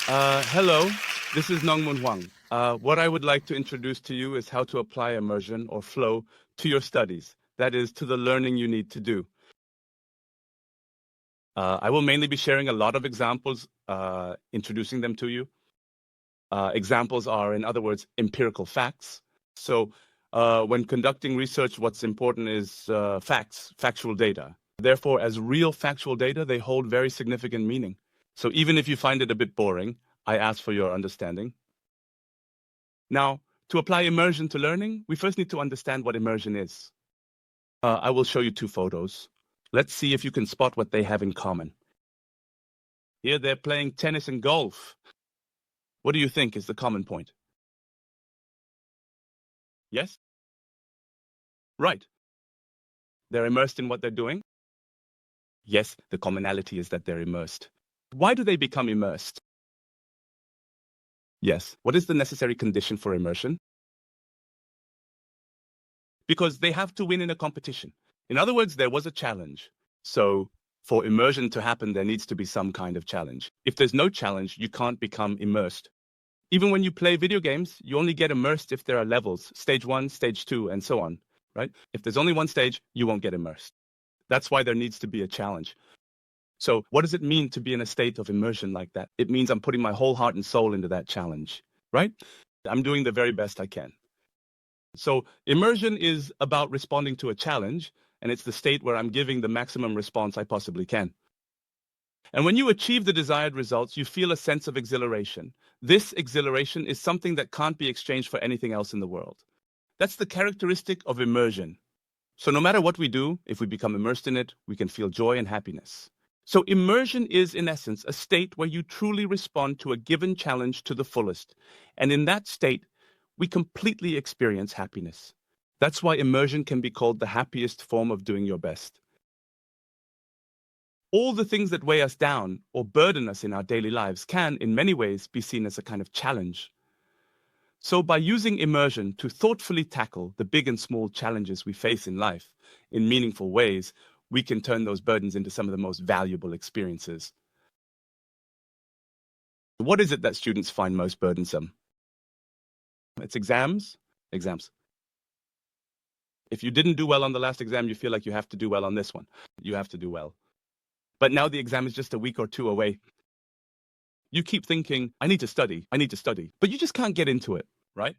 Hello, this is Nong-Moon Hwang. What I would like to introduce to you is how to apply immersion or flow to your studies, that is, to the learning you need to do. I will mainly be sharing a lot of examples, introducing them to you. Examples are, in other words, empirical facts. So when conducting research, what's important is facts, factual data. Therefore, as real factual data, they hold very significant meaning. So even if you find it a bit boring, I ask for your understanding. Now, to apply immersion to learning, we first need to understand what immersion is. I will show you two photos. Let's see if you can spot what they have in common. Here they're playing tennis and golf. What do you think is the common point? Yes? Right. They're immersed in what they're doing? Yes, the commonality is that they're immersed. Why do they become immersed? Yes. What is the necessary condition for immersion? Because they have to win in a competition. In other words, there was a challenge. So for immersion to happen, there needs to be some kind of challenge. If there's no challenge, you can't become immersed. Even when you play video games, you only get immersed if there are levels, stage 1, stage 2, and so on, right? If there's only one stage, you won't get immersed. That's why there needs to be a challenge. So what does it mean to be in a state of immersion like that? It means I'm putting my whole heart and soul into that challenge, right? I'm doing the very best I can. So immersion is about responding to a challenge, and it's the state where I'm giving the maximum response I possibly can. And when you achieve the desired results, you feel a sense of exhilaration. This exhilaration is something that can't be exchanged for anything else in the world. That's the characteristic of immersion. So no matter what we do, if we become immersed in it, we can feel joy and happiness. So immersion is, in essence, a state where you truly respond to a given challenge to the fullest. And in that state, we completely experience happiness. That's why immersion can be called the happiest form of doing your best. All the things that weigh us down or burden us in our daily lives can, in many ways, be seen as a kind of challenge. So by using immersion to thoughtfully tackle the big and small challenges we face in life in meaningful ways, we can turn those burdens into some of the most valuable experiences. What is it that students find most burdensome? It's exams. Exams. If you didn't do well on the last exam, you feel like you have to do well on this one. You have to do well. But now the exam is just a week or two away. You keep thinking, I need to study, but you just can't get into it, right?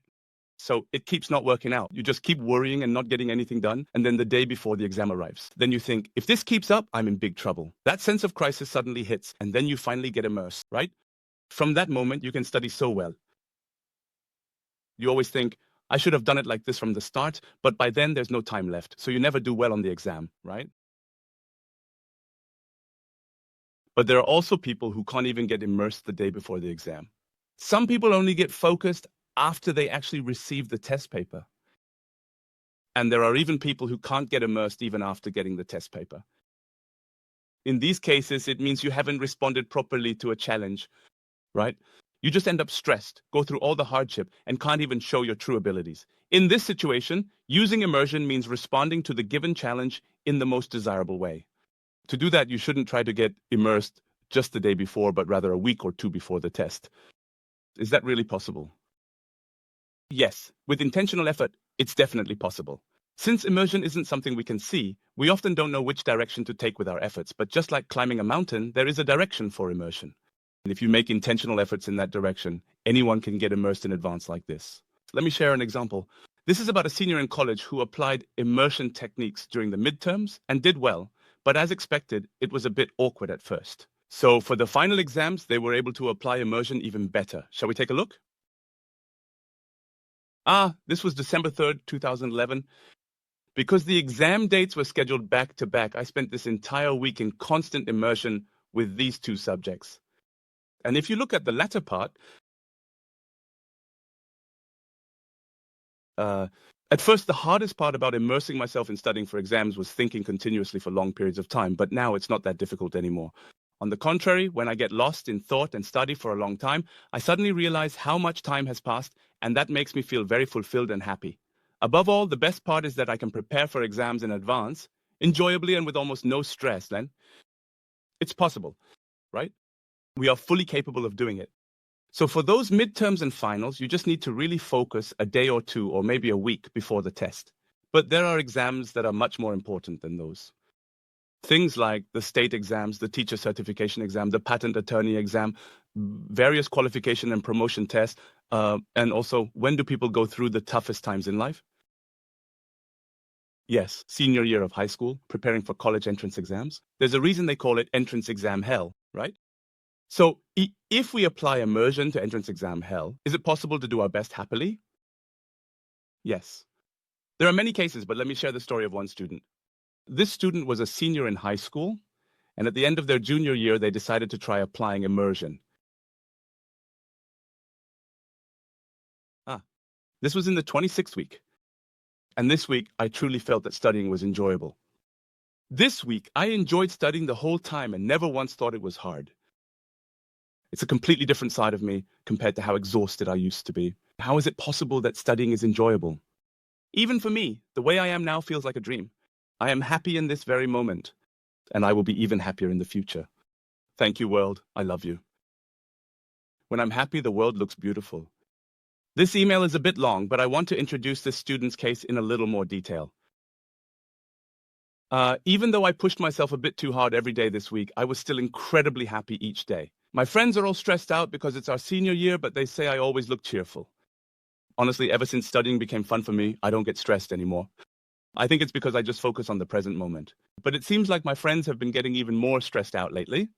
So it keeps not working out. You just keep worrying and not getting anything done. And then the day before the exam arrives, then you think, if this keeps up, I'm in big trouble. That sense of crisis suddenly hits, and then you finally get immersed, right? From that moment, you can study so well. You always think, I should have done it like this from the start, but by then there's no time left. So you never do well on the exam, right? But there are also people who can't even get immersed the day before the exam. Some people only get focused after they actually receive the test paper. And there are even people who can't get immersed even after getting the test paper. In these cases, it means you haven't responded properly to a challenge, right? You just end up stressed, go through all the hardship, and can't even show your true abilities. In this situation, using immersion means responding to the given challenge in the most desirable way. To do that, you shouldn't try to get immersed just the day before, but rather a week or two before the test. Is that really possible? Yes, with intentional effort, it's definitely possible. Since immersion isn't something we can see, we often don't know which direction to take with our efforts, but just like climbing a mountain, there is a direction for immersion. And if you make intentional efforts in that direction, anyone can get immersed in advance like this. Let me share an example. This is about a senior in college who applied immersion techniques during the midterms and did well, but as expected, it was a bit awkward at first. So for the final exams, they were able to apply immersion even better. Shall we take a look? This was December 3rd, 2011. Because the exam dates were scheduled back to back, I spent this entire week in constant immersion with these two subjects. And if you look at the latter part, at first, the hardest part about immersing myself in studying for exams was thinking continuously for long periods of time, but now it's not that difficult anymore. On the contrary, when I get lost in thought and study for a long time, I suddenly realize how much time has passed, and that makes me feel very fulfilled and happy. Above all, the best part is that I can prepare for exams in advance, enjoyably and with almost no stress, Len. It's possible, right? We are fully capable of doing it. So for those midterms and finals, you just need to really focus a day or two or maybe a week before the test. But there are exams that are much more important than those. Things like the state exams, the teacher certification exam, the patent attorney exam, various qualification and promotion tests, and also when do people go through the toughest times in life? Yes, senior year of high school, preparing for college entrance exams. There's a reason they call it entrance exam hell, right? So if we apply immersion to entrance exam hell, is it possible to do our best happily? Yes. There are many cases, but let me share the story of one student. This student was a senior in high school, and at the end of their junior year, they decided to try applying immersion. This was in the 26th week. And this week, I truly felt that studying was enjoyable. This week, I enjoyed studying the whole time and never once thought it was hard. It's a completely different side of me compared to how exhausted I used to be. How is it possible that studying is enjoyable? Even for me, the way I am now feels like a dream. I am happy in this very moment, and I will be even happier in the future. Thank you, world. I love you. When I'm happy, the world looks beautiful. This email is a bit long, but I want to introduce this student's case in a little more detail. Even though I pushed myself a bit too hard every day this week, I was still incredibly happy each day. My friends are all stressed out because it's our senior year, but they say I always look cheerful. Honestly, ever since studying became fun for me, I don't get stressed anymore. I think it's because I just focus on the present moment. But it seems like my friends have been getting even more stressed out lately.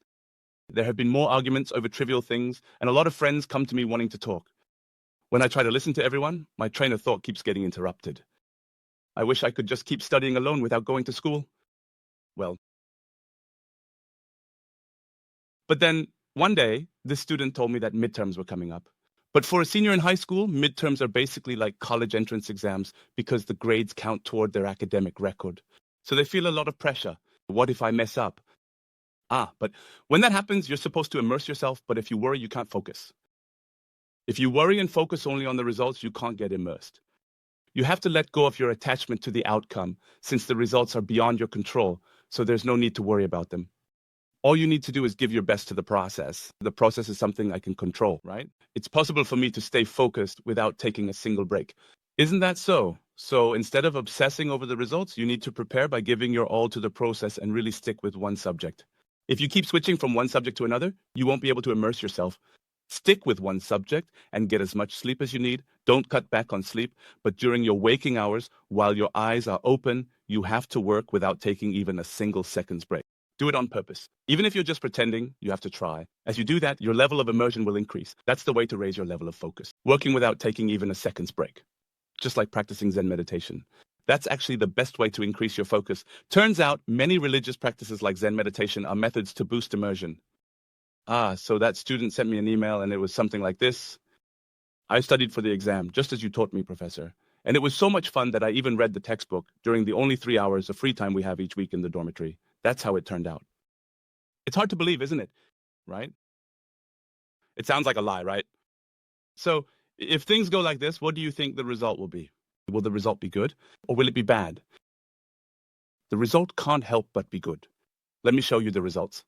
There have been more arguments over trivial things, and a lot of friends come to me wanting to talk. When I try to listen to everyone, my train of thought keeps getting interrupted. I wish I could just keep studying alone without going to school. Well. But then, one day, this student told me that midterms were coming up. But for a senior in high school, midterms are basically like college entrance exams because the grades count toward their academic record. So they feel a lot of pressure. What if I mess up? But when that happens, you're supposed to immerse yourself, but if you worry, you can't focus. If you worry and focus only on the results, you can't get immersed. You have to let go of your attachment to the outcome, since the results are beyond your control, so there's no need to worry about them. All you need to do is give your best to the process. The process is something I can control, right? It's possible for me to stay focused without taking a single break. Isn't that so? So instead of obsessing over the results, you need to prepare by giving your all to the process and really stick with one subject. If you keep switching from one subject to another, you won't be able to immerse yourself. Stick with one subject and get as much sleep as you need. Don't cut back on sleep, but during your waking hours, while your eyes are open, you have to work without taking even a single second's break. Do it on purpose. Even if you're just pretending, you have to try. As you do that, your level of immersion will increase. That's the way to raise your level of focus. Working without taking even a second's break. Just like practicing Zen meditation. That's actually the best way to increase your focus. Turns out many religious practices like Zen meditation are methods to boost immersion. So that student sent me an email and it was something like this. I studied for the exam, just as you taught me, Professor. And it was so much fun that I even read the textbook during the only 3 hours of free time we have each week in the dormitory. That's how it turned out. It's hard to believe, isn't it? Right? It sounds like a lie, right? So if things go like this, what do you think the result will be? Will the result be good or will it be bad? The result can't help but be good. Let me show you the results.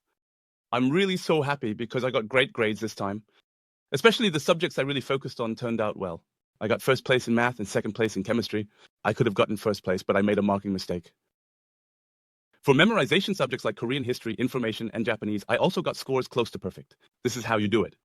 I'm really so happy because I got great grades this time. Especially the subjects I really focused on turned out well. I got first place in math and second place in chemistry. I could have gotten first place, but I made a marking mistake. For memorization subjects like Korean history, information, and Japanese, I also got scores close to perfect. This is how you do it.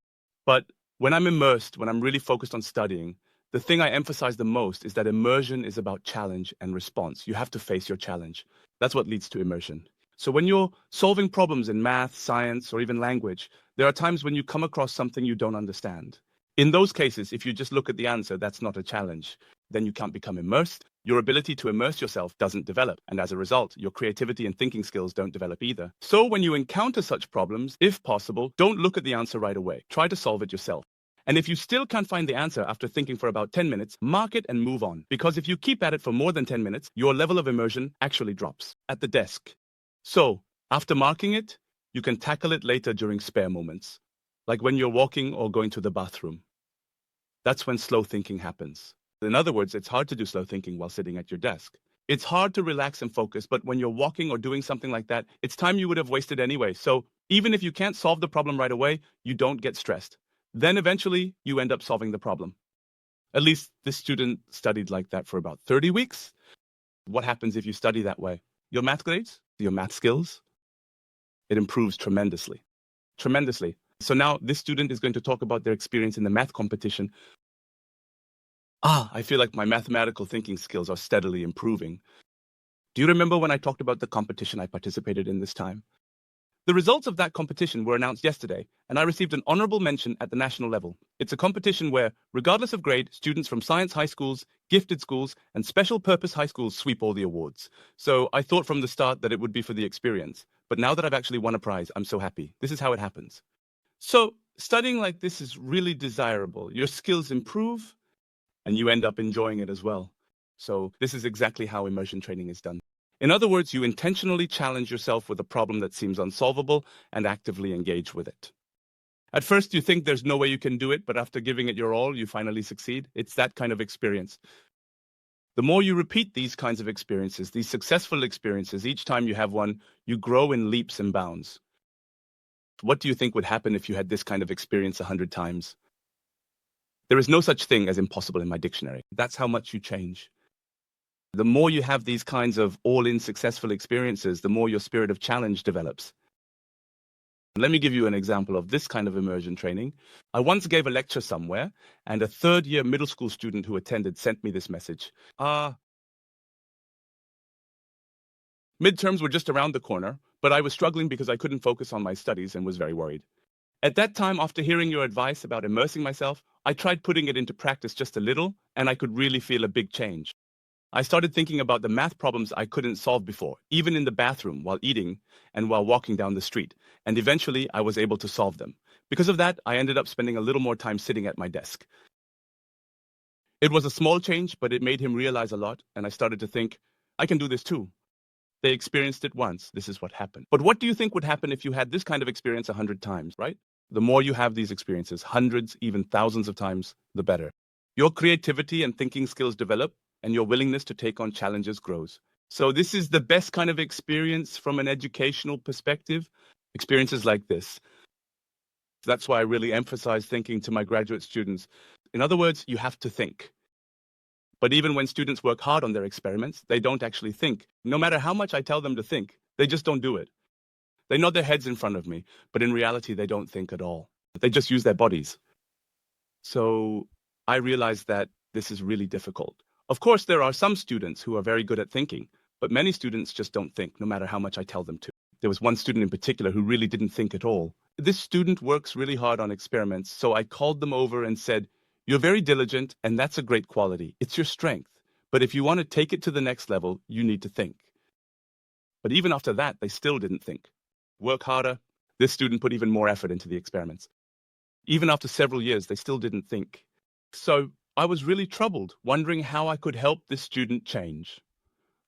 But when I'm immersed, when I'm really focused on studying, the thing I emphasize the most is that immersion is about challenge and response. You have to face your challenge. That's what leads to immersion. So when you're solving problems in math, science, or even language, there are times when you come across something you don't understand. In those cases, if you just look at the answer, that's not a challenge. Then you can't become immersed. Your ability to immerse yourself doesn't develop. And as a result, your creativity and thinking skills don't develop either. So when you encounter such problems, if possible, don't look at the answer right away. Try to solve it yourself. And if you still can't find the answer after thinking for about 10 minutes, mark it and move on. Because if you keep at it for more than 10 minutes, your level of immersion actually drops at the desk. So, after marking it, you can tackle it later during spare moments, like when you're walking or going to the bathroom. That's when slow thinking happens. In other words, it's hard to do slow thinking while sitting at your desk. It's hard to relax and focus, but when you're walking or doing something like that, it's time you would have wasted anyway. So, even if you can't solve the problem right away, you don't get stressed. Then eventually you end up solving the problem. At least this student studied like that for about 30 weeks. What happens if you study that way? Your math grades, your math skills, it improves tremendously. Tremendously. So now this student is going to talk about their experience in the math competition. I feel like my mathematical thinking skills are steadily improving. Do you remember when I talked about the competition I participated in this time? The results of that competition were announced yesterday, and I received an honorable mention at the national level. It's a competition where, regardless of grade, students from science high schools, gifted schools, and special purpose high schools sweep all the awards. So I thought from the start that it would be for the experience. But now that I've actually won a prize, I'm so happy. This is how it happens. So studying like this is really desirable. Your skills improve, and you end up enjoying it as well. So this is exactly how immersion training is done. In other words, you intentionally challenge yourself with a problem that seems unsolvable and actively engage with it. At first, you think there's no way you can do it, but after giving it your all, you finally succeed. It's that kind of experience. The more you repeat these kinds of experiences, these successful experiences, each time you have one, you grow in leaps and bounds. What do you think would happen if you had this kind of experience 100 times? There is no such thing as impossible in my dictionary. That's how much you change. The more you have these kinds of all-in successful experiences, the more your spirit of challenge develops. Let me give you an example of this kind of immersion training. I once gave a lecture somewhere, and a third-year middle school student who attended sent me this message. Midterms were just around the corner, but I was struggling because I couldn't focus on my studies and was very worried. At that time, after hearing your advice about immersing myself, I tried putting it into practice just a little, and I could really feel a big change. I started thinking about the math problems I couldn't solve before, even in the bathroom, while eating, and while walking down the street, and eventually I was able to solve them. Because of that, I ended up spending a little more time sitting at my desk. It was a small change, but it made him realize a lot, and I started to think, I can do this too. They experienced it once, this is what happened. But what do you think would happen if you had this kind of experience 100 times, right? The more you have these experiences, hundreds, even thousands of times, the better. Your creativity and thinking skills develop, and your willingness to take on challenges grows. So this is the best kind of experience from an educational perspective, experiences like this. That's why I really emphasize thinking to my graduate students. In other words, you have to think. But even when students work hard on their experiments, they don't actually think. No matter how much I tell them to think, they just don't do it. They nod their heads in front of me, but in reality, they don't think at all. They just use their bodies. So I realized that this is really difficult. Of course, there are some students who are very good at thinking, but many students just don't think, no matter how much I tell them to. There was one student in particular who really didn't think at all. This student works really hard on experiments, so I called them over and said, "You're very diligent, and that's a great quality. It's your strength. But if you want to take it to the next level, you need to think." But even after that, they still didn't think. Work harder. This student put even more effort into the experiments. Even after several years, they still didn't think. So I was really troubled, wondering how I could help this student change.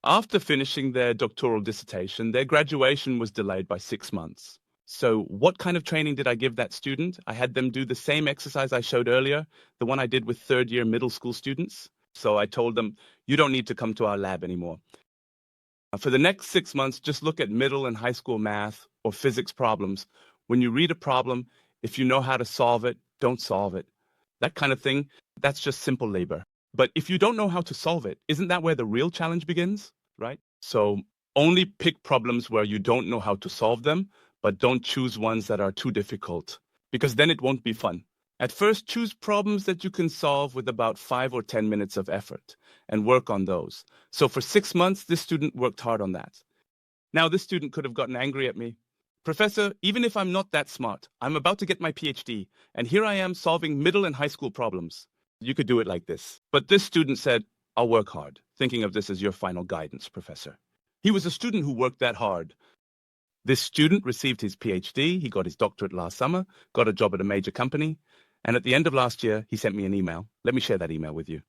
After finishing their doctoral dissertation, their graduation was delayed by 6 months. So what kind of training did I give that student? I had them do the same exercise I showed earlier, the one I did with third-year middle school students. So I told them, you don't need to come to our lab anymore. For the next 6 months, just look at middle and high school math or physics problems. When you read a problem, if you know how to solve it, don't solve it. That kind of thing, that's just simple labor. But if you don't know how to solve it, isn't that where the real challenge begins, right? So only pick problems where you don't know how to solve them, but don't choose ones that are too difficult, because then it won't be fun. At first, choose problems that you can solve with about 5 or 10 minutes of effort and work on those. So for 6 months, this student worked hard on that. Now, this student could have gotten angry at me. "Professor, even if I'm not that smart, I'm about to get my PhD, and here I am solving middle and high school problems. You could do it like this." But this student said, "I'll work hard," thinking of this as your final guidance, Professor. He was a student who worked that hard. This student received his PhD, he got his doctorate last summer, got a job at a major company, and at the end of last year, he sent me an email. Let me share that email with you.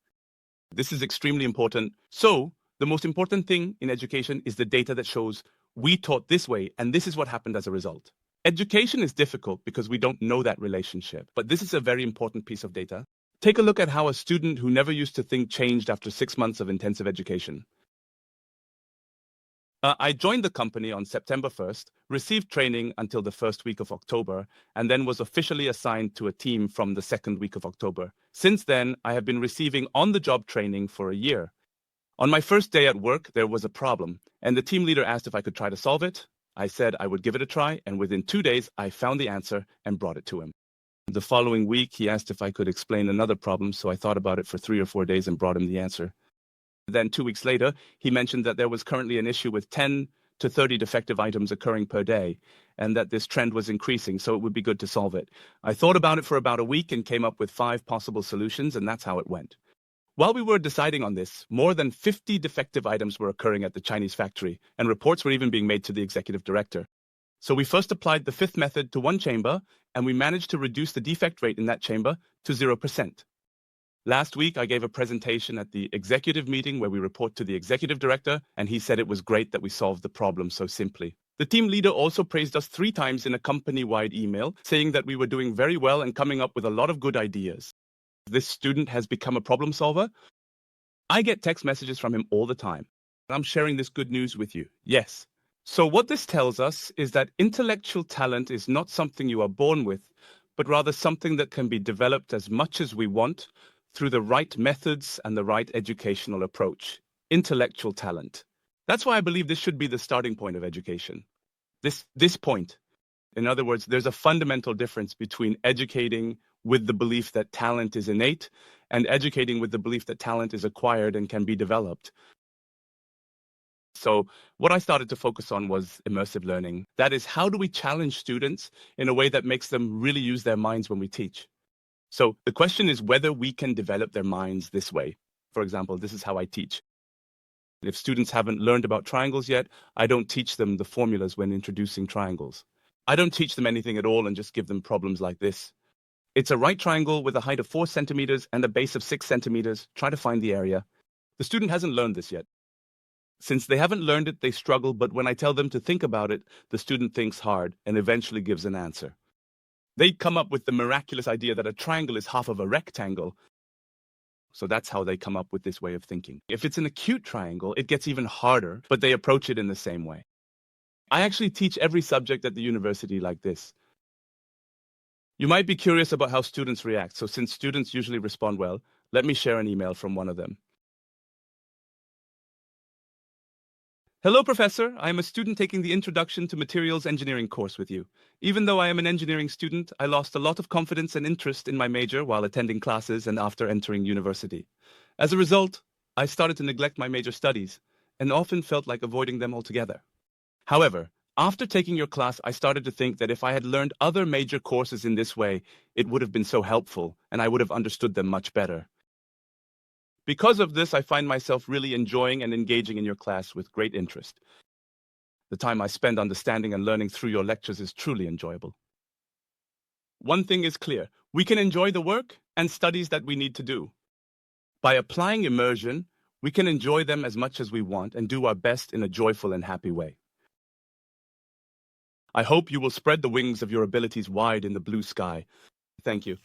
This is extremely important. So, the most important thing in education is the data that shows we taught this way, and this is what happened as a result. Education is difficult because we don't know that relationship, but this is a very important piece of data. Take a look at how a student who never used to think changed after 6 months of intensive education. I joined the company on September 1st, received training until the first week of October, and then was officially assigned to a team from the second week of October. Since then, I have been receiving on-the-job training for a year. On my first day at work, there was a problem, and the team leader asked if I could try to solve it. I said I would give it a try, and within 2 days, I found the answer and brought it to him. The following week, he asked if I could explain another problem, so I thought about it for 3 or 4 days and brought him the answer. Then 2 weeks later, he mentioned that there was currently an issue with 10 to 30 defective items occurring per day, and that this trend was increasing, so it would be good to solve it. I thought about it for about a week and came up with 5 possible solutions, and that's how it went. While we were deciding on this, more than 50 defective items were occurring at the Chinese factory, and reports were even being made to the executive director. So we first applied the 5th method to one chamber, and we managed to reduce the defect rate in that chamber to 0%. Last week, I gave a presentation at the executive meeting where we report to the executive director, and he said it was great that we solved the problem so simply. The team leader also praised us 3 times in a company-wide email, saying that we were doing very well and coming up with a lot of good ideas. This student has become a problem solver. I get text messages from him all the time. I'm sharing this good news with you. Yes. So what this tells us is that intellectual talent is not something you are born with, but rather something that can be developed as much as we want through the right methods and the right educational approach. Intellectual talent. That's why I believe this should be the starting point of education. This point. In other words, there's a fundamental difference between educating with the belief that talent is innate and educating with the belief that talent is acquired and can be developed. So what I started to focus on was immersive learning. That is, how do we challenge students in a way that makes them really use their minds when we teach? So the question is whether we can develop their minds this way. For example, this is how I teach. If students haven't learned about triangles yet, I don't teach them the formulas when introducing triangles. I don't teach them anything at all and just give them problems like this. It's a right triangle with a height of 4 centimeters and a base of 6 centimeters. Try to find the area. The student hasn't learned this yet. Since they haven't learned it, they struggle, but when I tell them to think about it, the student thinks hard and eventually gives an answer. They come up with the miraculous idea that a triangle is half of a rectangle. So that's how they come up with this way of thinking. If it's an acute triangle, it gets even harder, but they approach it in the same way. I actually teach every subject at the university like this. You might be curious about how students react, so since students usually respond well, let me share an email from one of them. Hello, Professor. I am a student taking the Introduction to Materials Engineering course with you. Even though I am an engineering student, I lost a lot of confidence and interest in my major while attending classes and after entering university. As a result, I started to neglect my major studies and often felt like avoiding them altogether. However, after taking your class, I started to think that if I had learned other major courses in this way, it would have been so helpful and I would have understood them much better. Because of this, I find myself really enjoying and engaging in your class with great interest. The time I spend understanding and learning through your lectures is truly enjoyable. One thing is clear, we can enjoy the work and studies that we need to do. By applying immersion, we can enjoy them as much as we want and do our best in a joyful and happy way. I hope you will spread the wings of your abilities wide in the blue sky. Thank you.